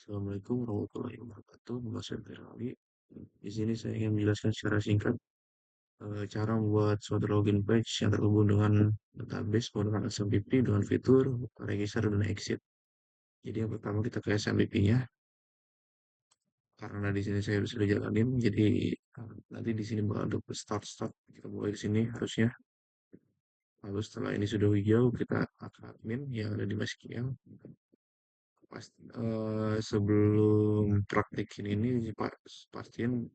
Assalamualaikum warahmatullahi wabarakatuh. Nama saya Firly. Di sini saya ingin menjelaskan secara singkat cara membuat suatu login page yang terhubung dengan database menggunakan SMTP dengan fitur register dan exit. Jadi yang pertama kita ke SMTP-nya. Karena di sini saya sudah jalanin, jadi nanti di sini bakal ada start. Kita mulai di sini harusnya. Lalu setelah ini sudah hijau, kita ke admin yang ada di MySQL. Sebelum praktikin ini pastiin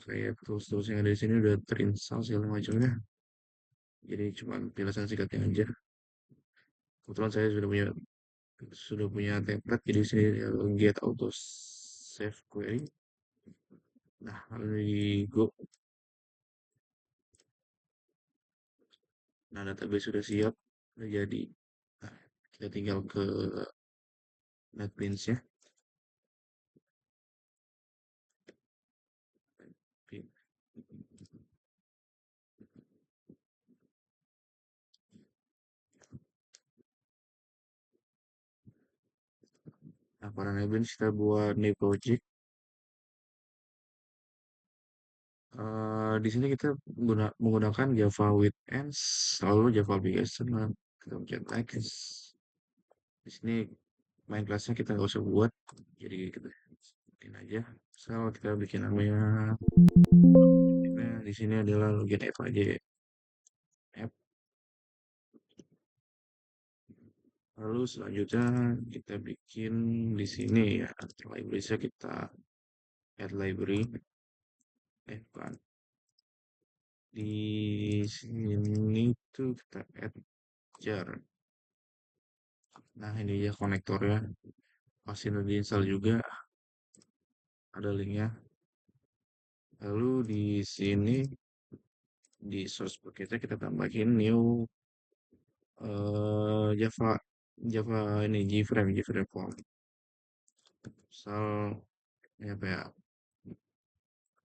kayak tools-tools yang ada di sini udah terinstall segala macamnya. Jadi cuma penjelasan singkatnya aja. Kebetulan saya sudah punya template jadi sini get auto save query. Nah, lalu di go. Nah, database sudah siap, sudah jadi. Nah, kita tinggal ke NetBeans ya. Nah, para NetBeans kita buat new project. Di sini kita menggunakan Java with ends, lalu Java application, kita pencet next. Di sini main kelasnya kita nggak usah buat, jadi kita bikin aja. Misal kita bikin namanya, di sini adalah login app aja ya. App. Lalu selanjutnya kita bikin di sini ya library kita add library. Bukan. Di sini tuh kita add jar. Nah ini ya konektornya. Pasti udah diinstal juga. Ada linknya. Lalu di sini di source paketnya kita tambahin new Java Java ini Gframe form. Misal ini apa ya?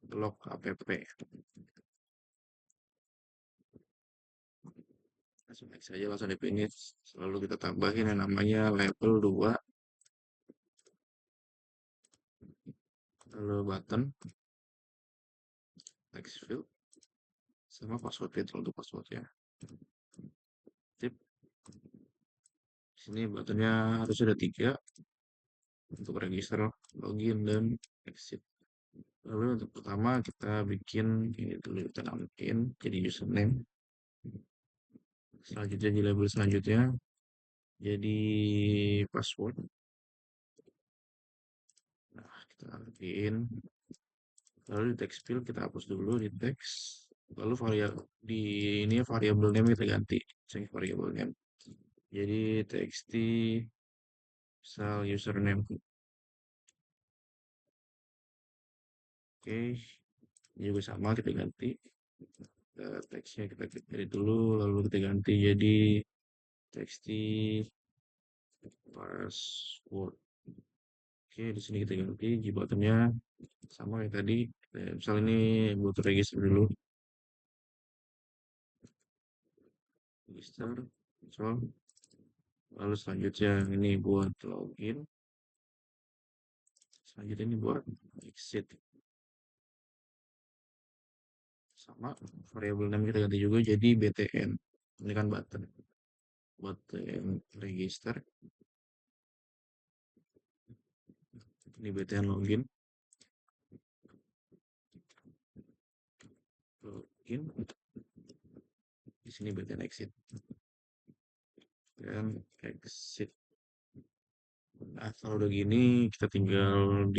Blok app. Langsung next saja, langsung di finish. Selalu kita tambahin yang namanya level 2, lalu button, text field, sama password field untuk passwordnya. Tip, sini buttonnya harus ada 3 untuk register, login, dan exit. Lalu untuk pertama kita bikin ini dulu, kita namain jadi username. Selanjutnya di label selanjutnya jadi password. Nah, kita artiin. Lalu di text field kita hapus dulu di teks. Lalu di ini variable name kita ganti. Change variable name. Jadi txt misal username. Oke, ini juga sama kita ganti. Teksnya kita pilih dulu, lalu kita ganti jadi txt password. Oke, di sini kita ganti buttonnya sama kayak tadi. Misal ini butuh register dulu. Register, so, lalu selanjutnya ini buat login. Selanjutnya ini buat exit. Sama variabel name kita ganti juga jadi btn. Ini kan button. Button register. Ini btn login. Login. Di sini btn exit. Dan exit. Nah, kalau udah gini kita tinggal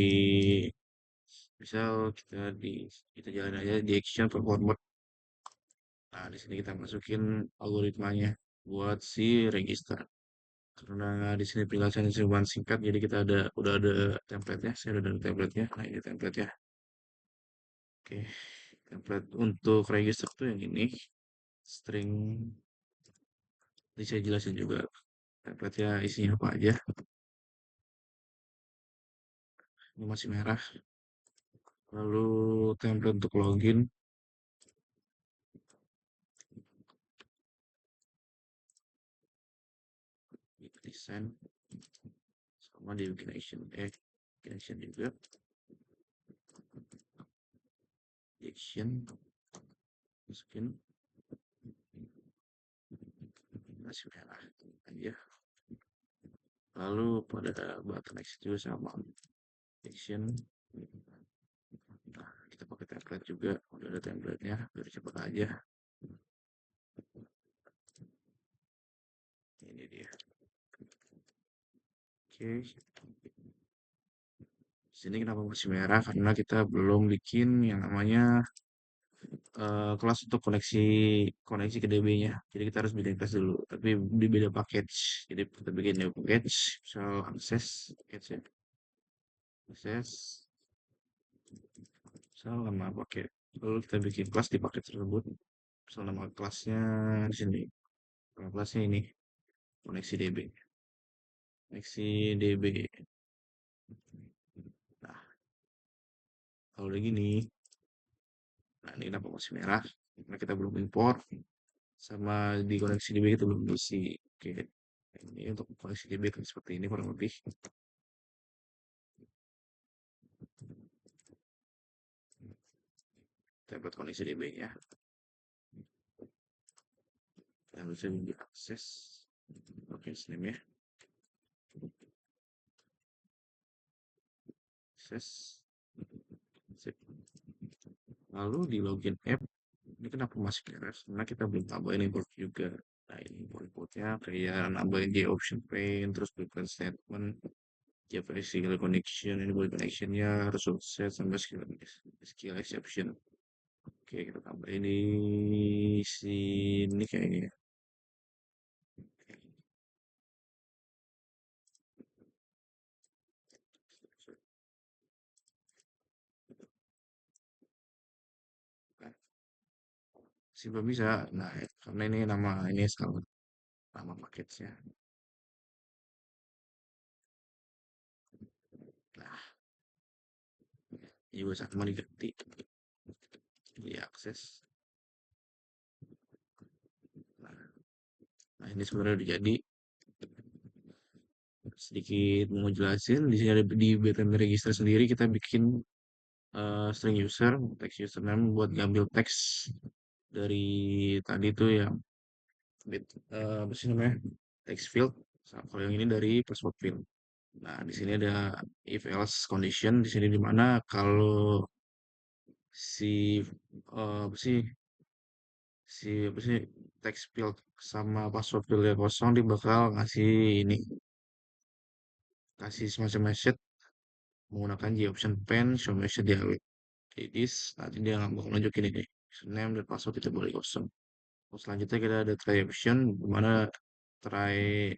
misal kita jalan aja di action forward. Nah, di sini kita masukin algoritmanya buat si register. Karena di sini penjelasannya cuma singkat, jadi kita udah ada template-nya. Saya udah ada template-nya. Nah, ini template-nya. Oke, template untuk register tuh yang ini. String. Ini saya jelasin juga template-nya isinya apa aja. Ini masih merah. Lalu template untuk login. Desain sama dia bikin action, bikin action juga, action, masukin masih merah aja. Lalu pada button action juga sama action. Nah, kita pakai template juga, udah ada template-nya, biar cepet aja. Ini dia. Oke, sini kenapa masih merah? Karena kita belum bikin yang namanya kelas untuk koneksi koneksi ke DB-nya. Jadi kita harus bikin kelas dulu, tapi di beda package. Jadi kita bikin new package, misal akses, package ya, akses, misal nama paket. Lalu kita bikin kelas di paket tersebut. Misal nama kelasnya di sini. Nama kelasnya ini, koneksi DB. Koneksi DB. Nah, kalau udah gini, nah ini kenapa masih merah? Karena kita belum import, sama di koneksi DB kita belum isi. Oke, ini untuk koneksi DB kan seperti ini kurang lebih. Template koneksi DB-nya. Yang bisa diakses. Oke, name ya. Akses. Sip. Lalu di login app, ini kenapa masih error? Karena kita belum tambahin import juga. Nah, ini import-importnya kayak nambahin J option pane, terus prepare statement, Java SQL connection, ini buat connectionnya, resource set, sampai skill exception. Oke, kita tambahin di sini kayaknya. Nah, sih belum bisa. Nah, karena ini nama ini salah nama paketnya. Nah, ini juga sama diganti. Diakses. Nah, nah, ini sebenarnya udah jadi. Sedikit mau jelasin di sini ada di btn register sendiri kita bikin string user, text username buat ngambil teks dari tadi tuh yang apa sih namanya, text field. Kalau yang ini dari password field. Nah, di sini ada if else condition di sini dimana kalau si apa sih apa sih text field sama password fieldnya kosong dia bakal ngasih ini, kasih semacam message menggunakan J option pen show message dialog. Jadi nanti dia nggak bakal nunjukin ini username dan password kita boleh kosong. Terus selanjutnya kita ada try option di mana try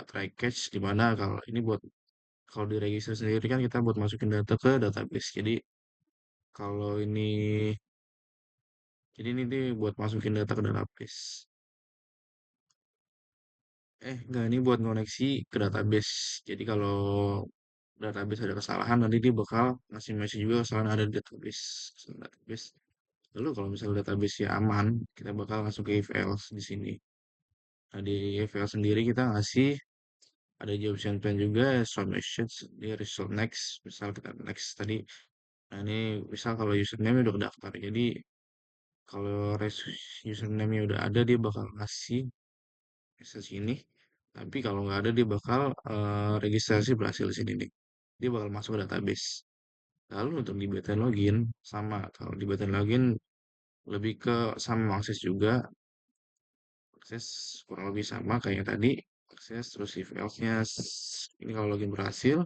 try catch di mana kalau ini buat kalau di register sendiri kan kita buat masukin data ke database. Kalau ini jadi ini buat masukin data ke database. Enggak, ini buat koneksi ke database. Jadi kalau database ada kesalahan nanti dia bakal ngasih message juga kesalahan ada di database. Kesalahan database. Lalu kalau misalnya database ya aman, kita bakal langsung ke if else di sini. Nah, di if else sendiri kita ngasih ada job plan juga, show message, di result next, misal kita next tadi. Nah, ini misal kalau username udah daftar. Jadi kalau username-nya udah ada dia bakal ngasih message ini. Tapi kalau nggak ada dia bakal registrasi berhasil di sini nih. Dia bakal masuk ke database. Lalu untuk di btn login sama kalau di btn login lebih ke sama akses juga, akses kurang lebih sama kayak tadi, akses terus if else-nya ini kalau login berhasil,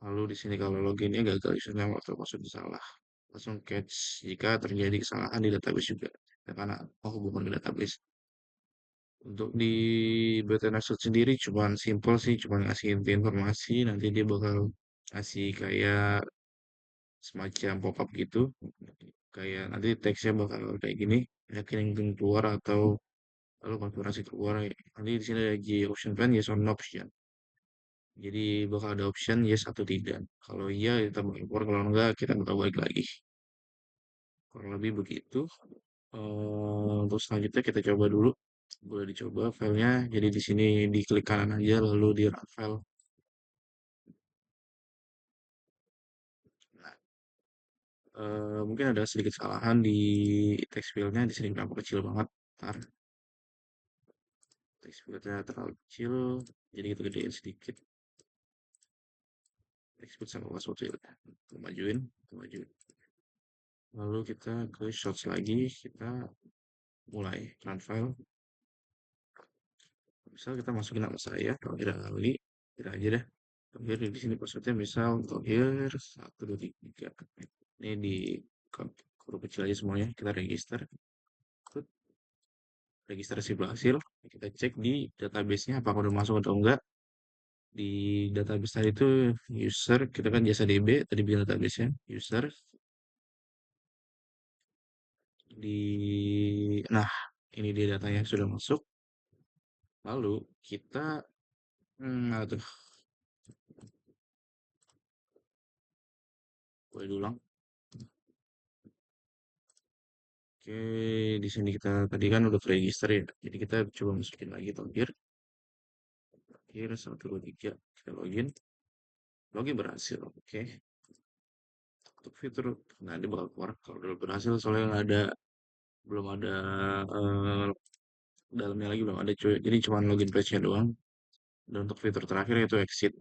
lalu di sini kalau loginnya gagal username atau password salah, langsung catch jika terjadi kesalahan di database juga. Ya, karena hubungan ke database. Untuk di btn Asset sendiri cuman simple sih, cuman ngasih inti informasi, nanti dia bakal ngasih kayak semacam pop-up gitu. Kayak nanti teksnya bakal kayak gini, yakin yang keluar atau lalu konfigurasi keluar. Nanti di sini ada J option plan, yes or no option. Jadi bakal ada option yes atau tidak. Kalau iya kita bakal keluar, kalau enggak kita bakal balik lagi. Kurang lebih begitu. Untuk selanjutnya kita coba dulu. Boleh dicoba filenya. Jadi di sini diklik kanan aja lalu di run file. Nah, mungkin ada sedikit kesalahan di text filenya di sini kenapa kecil banget. Ntar text filenya terlalu kecil, jadi kita gedein sedikit. Text fill sama password filenya. Kita majuin, kita majuin. Lalu kita ke shots lagi, kita mulai run file. Misal kita masukin nama saya, Tohir Ali, kita aja deh. Tohir di sini passwordnya misal Tohir 1 2 3. Ini di huruf kecil aja semuanya. Kita register. Registrasi berhasil. Kita cek di database-nya apakah udah masuk atau enggak. Di database tadi itu user, kita kan jasa DB, tadi bikin database-nya. User, nah ini dia datanya sudah masuk. Lalu kita, aduh, boleh diulang. Oke, di sini kita tadi kan udah register ya. Jadi kita coba masukin lagi Tokir. Tokir 1 2 3. Kita login. Login berhasil. Oke. Untuk fitur, nah dia bakal keluar kalau udah berhasil soalnya nggak ada, belum ada eh, dalamnya lagi belum ada cuy. Jadi cuma login page-nya doang. Dan untuk fitur terakhir yaitu exit.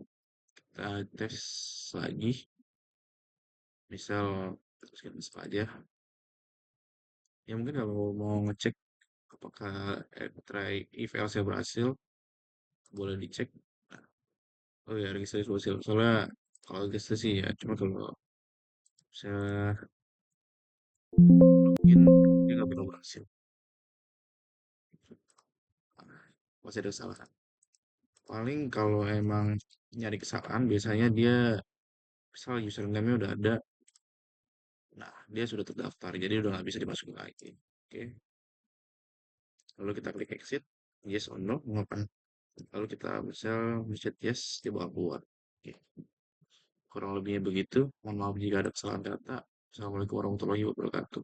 Kita tes lagi. Misal terus kita install aja. Ya mungkin kalau mau ngecek apakah try if else berhasil, boleh dicek. Oh ya, registrasi sosial. Soalnya kalau registrasi ya, cuma kalau saya login, dia nggak pernah berhasil. Ah, masih ada kesalahan. Paling kalau emang nyari kesalahan, biasanya dia, misal username-nya udah ada, nah dia sudah terdaftar, jadi udah nggak bisa dimasukin lagi. Oke, lalu kita klik exit, yes or no, mengapa? Lalu kita misal mencet yes, dia bakal keluar. Oke, kurang lebihnya begitu. Mohon maaf jika ada kesalahan data. Assalamualaikum warahmatullahi wabarakatuh.